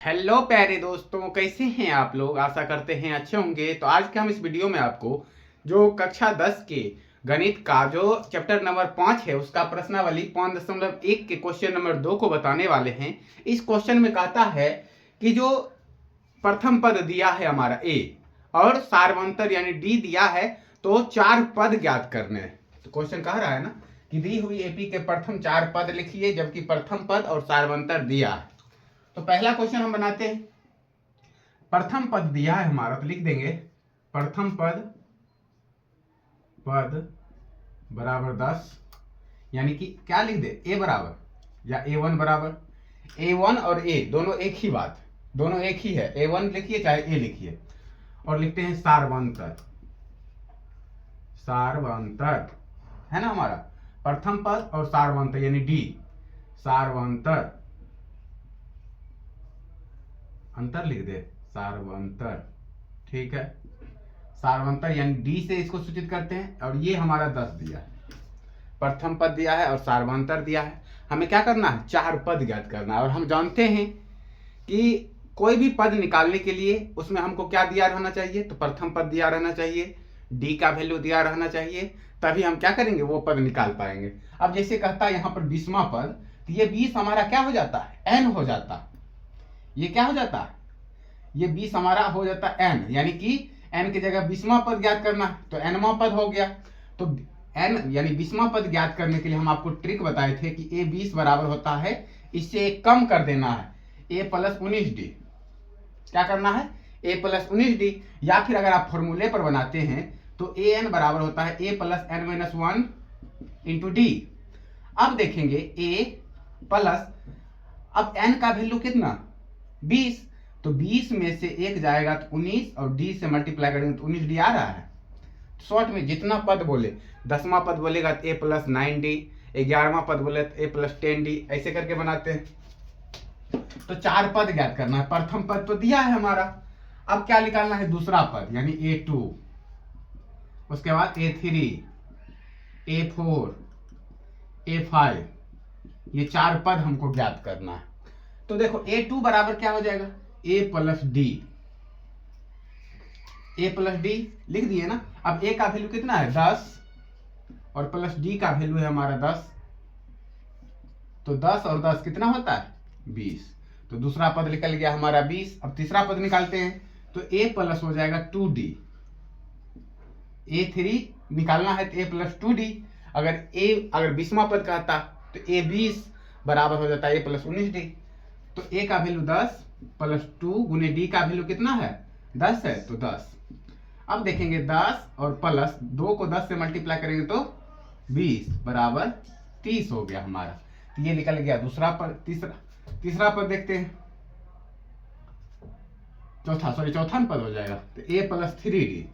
Hello प्यारे दोस्तों, कैसे हैं आप लोग। आशा करते हैं अच्छे होंगे। तो आज के हम इस वीडियो में आपको जो कक्षा 10 के गणित का जो चैप्टर नंबर 5 है उसका प्रश्नावली 5.1 के क्वेश्चन नंबर 2 को बताने वाले हैं। इस क्वेश्चन में कहता है कि जो प्रथम पद दिया है हमारा ए और सार्वंतर यानी डी दिया है, तो 4 पद ज्ञात करने हैं। तो क्वेश्चन कह रहा है ना कि दी हुई एपी के प्रथम 4 पद लिखिए, जबकि प्रथम पद और सार्वंतर दिया है। तो पहला क्वेश्चन हम बनाते हैं। प्रथम पद दिया है हमारा, तो लिख देंगे प्रथम पद बराबर 10, यानी कि क्या लिख दे, ए बराबर या A1 बराबर। A1 और ए दोनों एक ही बात, दोनों एक ही है। A1 लिखिए चाहे ए लिखिए। और लिखते हैं सार्वंतर है ना हमारा प्रथम पद और सार्वंतर यानी डी। सार्वंतर अंतर लिख दे, सार्वंतर। ठीक है, सार्वंतर यानी डी से इसको सूचित करते हैं। और ये हमारा 10 दिया है, प्रथम पद दिया है और सार्वंतर दिया है। हमें क्या करना है, 4 पद ज्ञात करना है। और हम जानते हैं कि कोई भी पद निकालने के लिए उसमें हमको क्या दिया रहना चाहिए, तो प्रथम पद दिया रहना चाहिए, डी का वैल्यू दिया रहना चाहिए, तभी हम क्या करेंगे, वो पद निकाल पाएंगे। अब जैसे कहता है यहाँ पर 20वां पद, तो ये 20 हमारा क्या हो जाता है, एन हो जाता है। ये क्या हो जाता है, ये 20 हमारा हो जाता है एन, यानी कि एन की जगह 20वां पद ज्ञात करना है तो एनवां पद हो गया। तो एन यानी 20वां पद ज्ञात करने के लिए हम आपको ट्रिक बताए थे कि ए 20 बराबर होता है, इससे एक कम कर देना है, ए प्लस 19d। क्या करना है, ए प्लस 19d। या फिर अगर आप फॉर्मूले पर बनाते हैं तो ए एन बराबर होता है a plus n minus 1 into d. अब देखेंगे ए प्लस, अब एन का वैल्यू कितना 20, तो 20 में से एक जाएगा तो 19 और डी से मल्टीप्लाई करेंगे तो 19d आ रहा है। शॉर्ट में जितना पद बोले, 10वां पद बोलेगा तो ए प्लस 9d, 11वां पद बोले तो ए प्लस 10d, ऐसे करके बनाते हैं। तो 4 पद ज्ञात करना है। प्रथम पद तो दिया है हमारा, अब क्या निकालना है, दूसरा पद यानी A2, उसके बाद A3, A4, A5, ये 4 पद हमको ज्ञात करना है। तो देखो A2 बराबर क्या हो जाएगा, A plus D, A plus D लिख दिए ना। अब A का वैल्यू कितना है 10 और प्लस डी का वैल्यू है हमारा 10, तो 10 और 10 कितना होता है 20। तो दूसरा पद निकल गया हमारा 20। अब तीसरा पद निकालते हैं तो A प्लस हो जाएगा 2d, A3 निकालना है तो A प्लस 2d। अगर 20वां पद कहता तो A 20 बराबर हो जाता है A प्लस 19d। तो A का वैल्यू 10 प्लस 2 गुने डी का वैल्यू कितना है 10 है, तो 10। अब देखेंगे 10 और प्लस 2 को 10 से मल्टीप्लाई करेंगे तो 20 बराबर 30 हो गया हमारा। तो ये निकल गया दूसरा पद। तीसरा पद देखते हैं, चौथा पद हो जाएगा तो A प्लस 3d।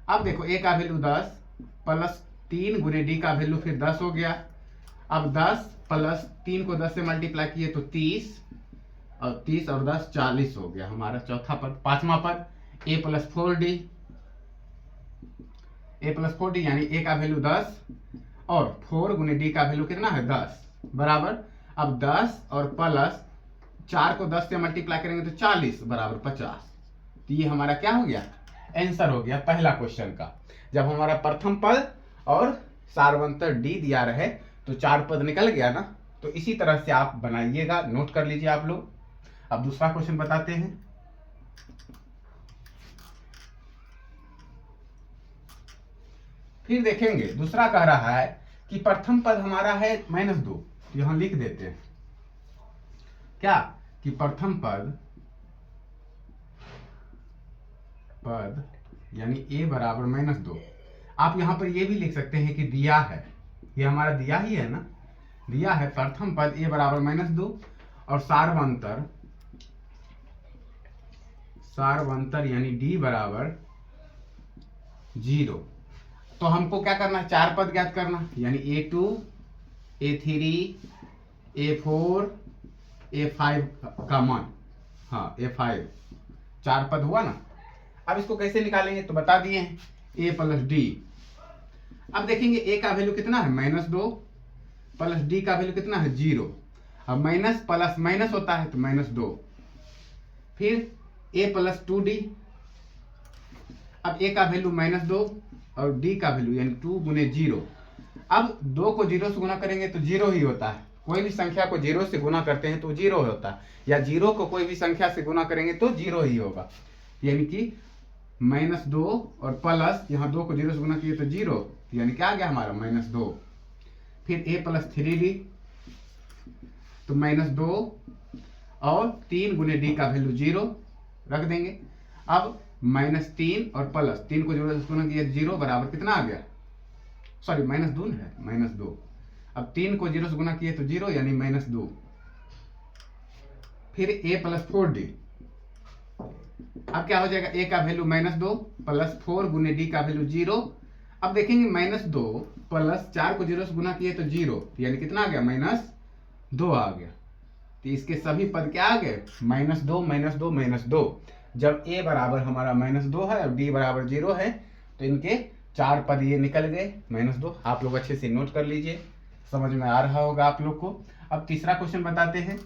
अब देखो A का वैल्यू 10 प्लस 3 गुने डी का वैल्यू फिर 10 हो गया। अब 10 प्लस 3 को 10 से मल्टीप्लाई किए तो 30 और 30 और 10 40 हो गया हमारा चौथा पद। पांचवा पद A प्लस 4d, यानी A का वैल्यू 10 और 4 गुने डी का वैल्यू कितना है 10 बराबर। अब 10 और प्लस 4 को 10 से मल्टीप्लाई करेंगे तो 40 बराबर 50। तो ये हमारा क्या हो गया, आंसर हो गया पहला क्वेश्चन का। जब हमारा प्रथम पद और सार्वंतर डी दिया रहे तो 4 पद निकल गया ना। तो इसी तरह से आप बनाइएगा, नोट कर लीजिए आप लोग। अब दूसरा क्वेश्चन बताते हैं। फिर देखेंगे दूसरा कह रहा है कि प्रथम पद हमारा है -2, तो यहां लिख देते हैं क्या कि प्रथम पद यानी a बराबर -2। आप यहां पर ये भी लिख सकते हैं कि दिया है, ये हमारा दिया ही है ना, दिया है प्रथम पद a बराबर -2 और सार्वंतर यानी d बराबर 0। तो हमको क्या करना है, 4 पद ज्ञात करना, यानी A2, A3, A4, A5 का मान, हाँ A5, 4 पद हुआ ना। अब इसको कैसे निकालेंगे तो बता दिए हैं, A प्लस डी। अब देखेंगे A का वैल्यू कितना है -2 प्लस डी का वैल्यू कितना है 0। अब माइनस प्लस माइनस होता है तो -2। फिर a प्लस 2d, अब a का वैल्यू -2 और d का वैल्यू यानी 2 गुने 0। अब 2 को 0 से गुना करेंगे तो 0 ही होता है। कोई भी संख्या को 0 से गुना करते हैं तो 0 होता है, या 0 को कोई भी संख्या से गुना करेंगे तो 0 ही होगा। यानी कि -2 और प्लस यहाँ 2 को 0 से गुना किए तो 0, यानी क्या आ गया हमारा -2। फिर a प्लस 3d तो -2 और 3 गुने d का वैल्यू 0 रख देंगे। अब -3 और प्लस 3 को 0 से गुना किया 0 बराबर कितना आ गया, सॉरी -2 है, -2। अब 3 को 0 से गुना किए तो 0 यानी -2। फिर a प्लस 4d, अब क्या हो जाएगा, a का वैल्यू -2 प्लस 4 गुने d का वैल्यू 0। अब देखेंगे -2 प्लस 4 को 0 से गुना किए तो 0, यानी कितना आ गया, -2 आ गया। तो इसके सभी पद क्या आ गए, -2 -2 -2। जब a बराबर हमारा -2 है और d बराबर 0 है तो इनके 4 पद ये निकल गए -2। आप लोग अच्छे से नोट कर लीजिए, समझ में आ रहा होगा आप लोग को। अब तीसरा क्वेश्चन बताते हैं।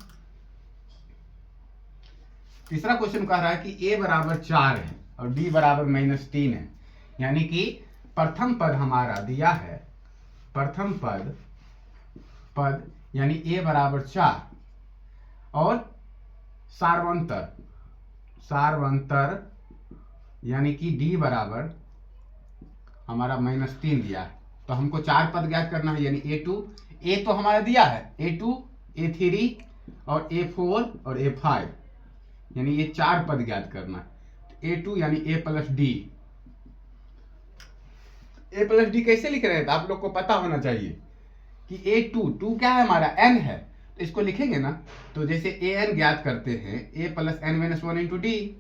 तीसरा क्वेश्चन कह रहा है कि a बराबर 4 है और d बराबर -3 है, यानी कि प्रथम पद हमारा दिया है, प्रथम पद यानी a बराबर 4 और सार्वंतर यानी कि d बराबर हमारा -3 दिया है। तो हमको 4 पद ज्ञात करना है, यानी a तो हमारा दिया है, a2 a3 और a4 और a5, यानी ये 4 पद ज्ञात करना है। a2 यानी a प्लस d कैसे लिख रहे हैं, तो आप लोग को पता होना चाहिए कि a2 क्या है हमारा, n है, तो इसको लिखेंगे ना, तो जैसे an ज्ञात करते हैं a plus n minus 1 into D,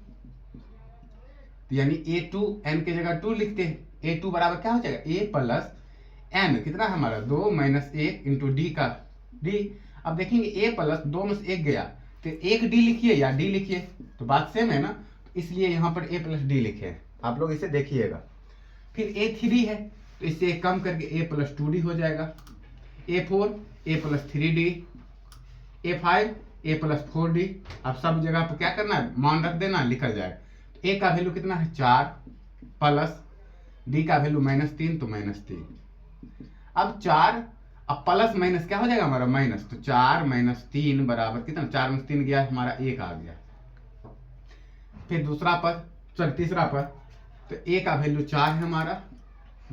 यानी a2 n की जगह 2 लिखते हैं। a2 बराबर क्या हो जाएगा, a प्लस n कितना है हमारा 2 माइनस 1 इंटू डी का d। अब देखेंगे a प्लस 2 में से 1 गया तो 1 d लिखिए या d लिखिए, तो बात सेम है ना, इसलिए यहाँ पर a प्लस d लिखे हैं। आप लोग इसे देखिएगा। फिर a3 है तो इससे कम करके a प्लस 2d हो जाएगा। a4 a plus 3d, a5 a plus 4d। अब सब जगह पर क्या करना है, मान रख देना, निकल जाएगा। तो a का वैल्यू कितना है 4 प्लस d का वैल्यू -3 तो -3। अब 4 अब प्लस माइनस क्या हो जाएगा हमारा माइनस, तो 4 - 3 बराबर कितना, 4 में 3 गया हमारा 1 आ गया। फिर दूसरा पद, सॉरी तीसरा पद, तो a का वैल्यू 4 है हमारा,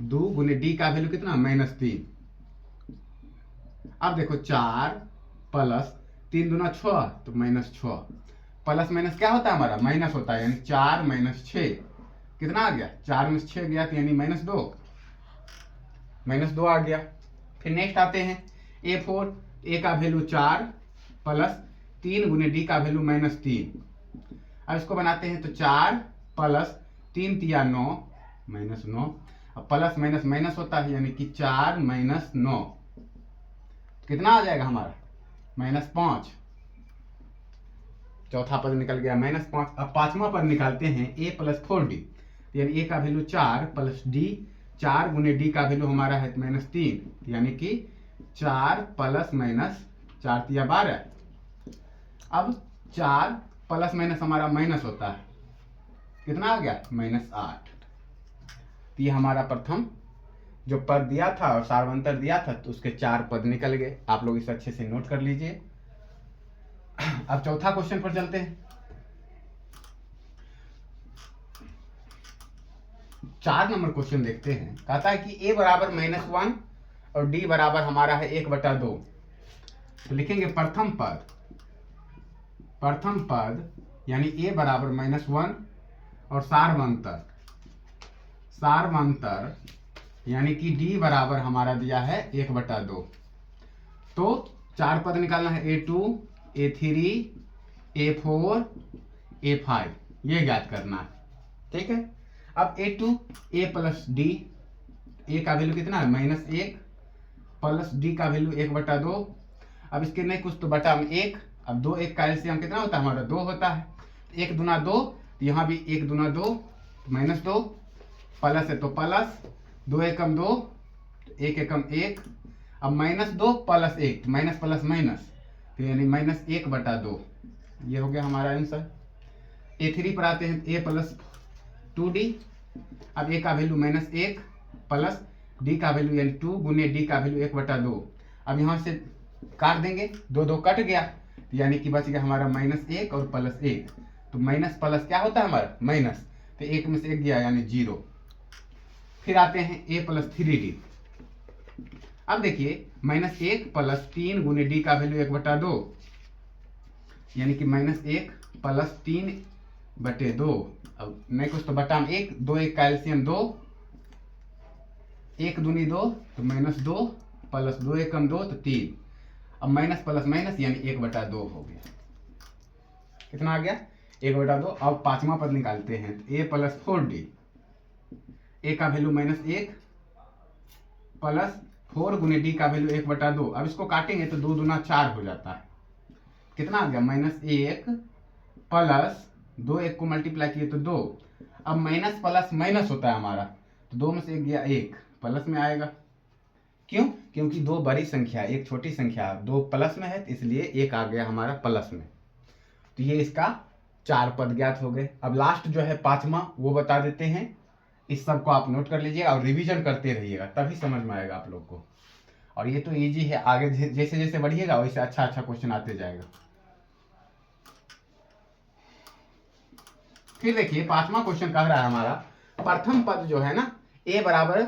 2 गुने d का वैल्यू कितना -3। अब देखो 4 प्लस 3 दूना 6 तो -6, प्लस माइनस क्या होता है हमारा माइनस होता है, यानी 4 - 6 कितना आ गया, 4 में 6 गया तो यानी -2 आ गया। फिर नेक्स्ट आते हैं a4, a का वैल्यू 4 प्लस 3 गुने d का वैल्यू -3। अब इसको बनाते हैं तो 4 प्लस 3 तिया 9 -9, अब प्लस माइनस माइनस होता है, यानी कि 4 - 9 कितना आ जाएगा हमारा -5। चौथा पद निकल गया -5। अब पांचवा पद निकालते हैं a प्लस 4d, यानी a का वैल्यू 4 प्लस d, 4 गुने d का वैल्यू हमारा है -3, यानी कि 4 प्लस माइनस 4 तिया 12। अब 4 प्लस माइनस हमारा माइनस होता है, कितना आ गया -8। तो ये हमारा प्रथम जो पद दिया था और सार्वंतर दिया था तो उसके 4 पद निकल गए। आप लोग इसे अच्छे से नोट कर लीजिए। अब चौथा क्वेश्चन पर चलते हैं। 4 नंबर क्वेश्चन देखते हैं। कहता है कि a बराबर -1 और d बराबर हमारा है 1/2। तो लिखेंगे प्रथम पद यानी a बराबर -1 और सार्वंतर यानी कि d बराबर हमारा दिया है 1/2। तो 4 पद निकालना है, a2 a3 a4 a5, ये ज्ञात करना है, ठीक है। अब a2 a plus d, a का वैल्यू कितना है -1 प्लस d का वैल्यू 1/2। अब इसके नहीं कुछ तो बटा में 1, अब 2 1 का एलसीएम कितना होता है हमारा 2 होता है, 1 दूना 2, तो यहाँ भी 1 दूना 2 -2, प्लस है तो प्लस, 2 एकम 2, 1 एकम 1, अब -2 प्लस 1 माइनस प्लस माइनस, तो यानी -1/2 ये हो गया हमारा आंसर। A3 पर आते हैं, a प्लस 2d। अब a का वैल्यू -1 प्लस d का वैल्यू यानी 2 गुने d का वैल्यू 1/2। अब यहाँ से काट देंगे, 2 2 कट गया, यानी कि बच गया हमारा -1 और +1। तो माइनस प्लस क्या होता है हमारा माइनस, तो 1 में से 1 गया यानी 0। फिर आते हैं a प्लस 3d। अब देखिए -1 प्लस 3 गुने d का वैल्यू 1/2, यानी कि -1 प्लस 3/2। अब नहीं कुछ तो बटा में 1, 2 1 का एलसीएम 2, 1 दूनी 2 तो -2 प्लस 2 1 कम 2 तो 3। अब माइनस प्लस माइनस यानी 1/2 हो गया। कितना आ गया 1/2। अब पांचवा पद निकालते हैं, तो a प्लस 4d। a का वैल्यू -1 प्लस 4 गुने d का वैल्यू 1/2। अब इसको काटेंगे तो 2 दूना 4 हो जाता है। कितना आ गया -1 प्लस 2 1 को मल्टीप्लाई किए तो 2। अब माइनस प्लस माइनस होता है हमारा, तो 2 में से 1 गया 1, प्लस में आएगा। क्यों? क्योंकि 2 बड़ी संख्या 1 छोटी संख्या, 2 प्लस में है, तो इसलिए 1 आ गया हमारा प्लस में। तो ये इसका 4 पद ज्ञात हो गए। अब लास्ट जो है पांचवा वो बता देते हैं। इस सब को आप नोट कर लीजिएगा और रिवीजन करते रहिएगा, तभी समझ में आएगा आप लोग को। और ये तो इजी है, आगे जैसे जैसे बढ़िएगा वैसे अच्छा अच्छा क्वेश्चन आते जाएगा। फिर देखिए पांचवा क्वेश्चन कह रहा है हमारा प्रथम पद जो है ना a बराबर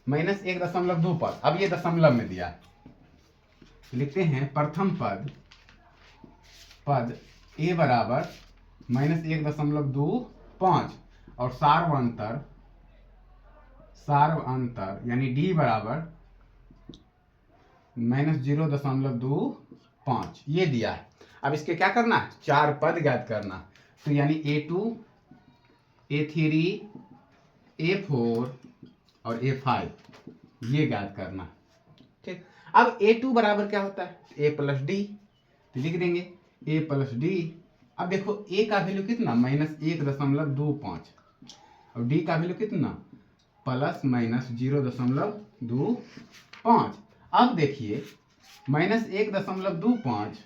-1.2 पद। अब ये दशमलव में दिया है, लिखते हैं प्रथम पद a बराबर -1.25 और सार्वअंतर यानी d बराबर -0.25 ये दिया है। अब इसके क्या करना है, 4 पद ज्ञात करना। तो यानी A2 A3 A4 और A5 ये ज्ञात करना। ठीक, अब A2 बराबर क्या होता है, A प्लस डी, तो लिख देंगे A प्लस डी। अब देखो A का वैल्यू कितना -1.25 और D का वैल्यू कितना ±0.25। अब देखिए -1.25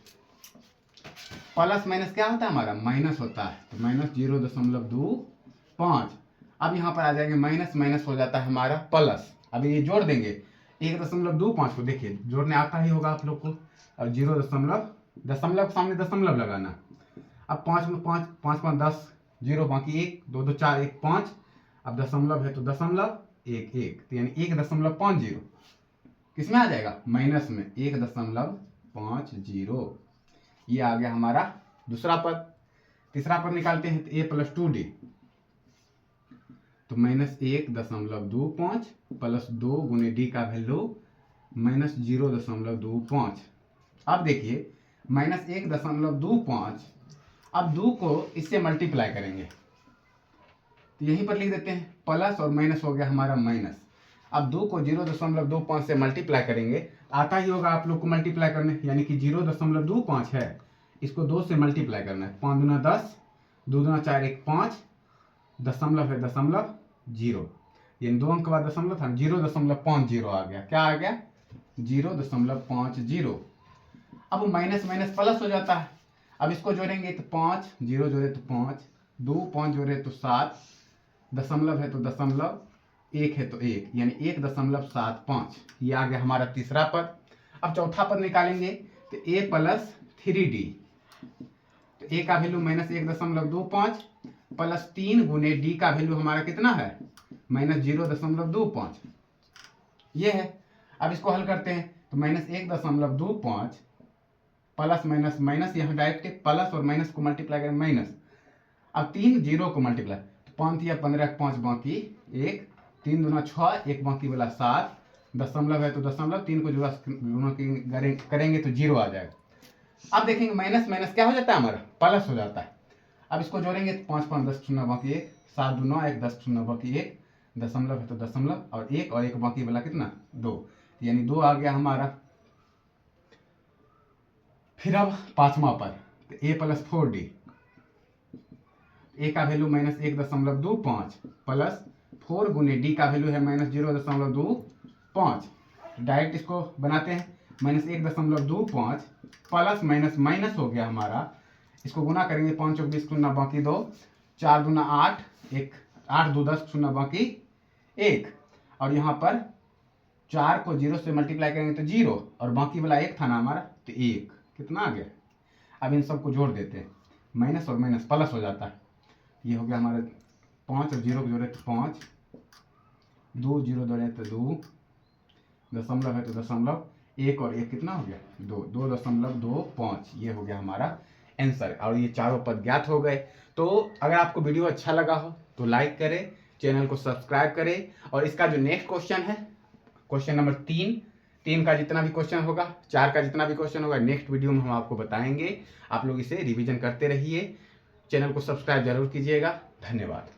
प्लस माइनस क्या होता है हमारा माइनस होता है, तो -0.25। अब यहाँ पर आ जाएंगे माइनस माइनस हो जाता है हमारा प्लस। अब ये जोड़ देंगे 1.25 को, देखिए जोड़ने आता ही होगा आप लोग को। और 0 दशमलव के सामने दशमलव लगाना। अब 5 में 5 5 5 10 0 बाकी 1 2 2 4 1 5। अब दशमलव है तो दशमलव 1 1, तो यानी 1.50 किसमें आ जाएगा माइनस में 1.50। ये आ गया हमारा दूसरा पद। तीसरा पद निकालते हैं, तो a प्लस 2d, तो -1.25 प्लस 2 गुने d का वैल्यू -0.25। अब देखिए -1.25, अब 2 को इससे मल्टीप्लाई करेंगे, तो यहीं पर लिख देते हैं प्लस और माइनस हो गया हमारा माइनस। अब 2 को 0.25 से मल्टीप्लाई करेंगे, आता ही होगा आप लोग को मल्टीप्लाई करने, यानी कि 0.25 है, इसको 2 से मल्टीप्लाई करना है। 5 दूना 10, 2 दूना 4 1 5, दशमलव है दशमलव 0, यानी 2 अंक के बाद दशमलव था, 0.50 आ गया। क्या आ गया 0.50। अब माइनस माइनस प्लस हो जाता है। अब इसको जोड़ेंगे तो 5 0 जोड़े तो 5, 2 5 जोड़े तो 7, दशमलव है तो दशमलव, 1 है तो 1, यानी 1.75। ये आ गया हमारा तीसरा पद। अब चौथा पद निकालेंगे, तो a प्लस 3d, तो a का वैल्यू -1.25 प्लस 3 गुने d का वैल्यू हमारा कितना है -0.25 ये है। अब इसको हल करते हैं, तो -1.25 प्लस माइनस माइनस, यहाँ डायरेक्ट प्लस और माइनस को मल्टीप्लाई करें माइनस। अब 3 0 को मल्टीप्लाई, तो 5 या 15 5 बाकी 1, 3 दूना 6 1 बाकी वाला 7, दशमलव है तो दशमलव, 3 को जुड़ा करेंगे तो 0 आ जाएगा। अब देखेंगे माइनस माइनस क्या हो जाता है हमारा प्लस हो जाता है। अब इसको जोड़ेंगे तो 5 5 10 शून्य बाकी 1, 7 2 9 1 10 शून्य बाकी 1, दशमलव है तो दशमलव और 1 और 1 बाकी वाला कितना 2, यानी 2 आ गया हमारा। फिर अब पांचवा पद, तो a प्लस 4d, a का वैल्यू -1.25 प्लस 4 गुने d का वैल्यू है -0.25। डायरेक्ट इसको बनाते हैं, -1.25 प्लस माइनस माइनस हो गया हमारा, इसको गुना करेंगे 5 चौक 20 शून्य बाकी 2, 4 दूना 8, 1 8 2 10 शून्य बाकी 1, और यहाँ पर 4 को 0 से मल्टीप्लाई करेंगे तो 0 और बाकी वाला 1 था ना हमारा तो 1, कितना आ गया। अब इन सबको जोड़ देते हैं, माइनस और माइनस प्लस हो जाता है, ये हो गया हमारे 5 और 0 को जोड़े तो 5, 2 0 जोड़े तो 2, दशमलव है तो दशमलव, 1 और 1 कितना हो गया 2, 2.25, ये हो गया हमारा आंसर। और ये चारों पद ज्ञात हो गए। तो अगर आपको वीडियो अच्छा लगा हो तो लाइक करें, चैनल को सब्सक्राइब करें, और इसका जो नेक्स्ट क्वेश्चन है, क्वेश्चन नंबर 3 का जितना भी क्वेश्चन होगा, 4 का जितना भी क्वेश्चन होगा, नेक्स्ट वीडियो में हम आपको बताएंगे। आप लोग इसे रिवीजन करते रहिए, चैनल को सब्सक्राइब जरूर कीजिएगा। धन्यवाद।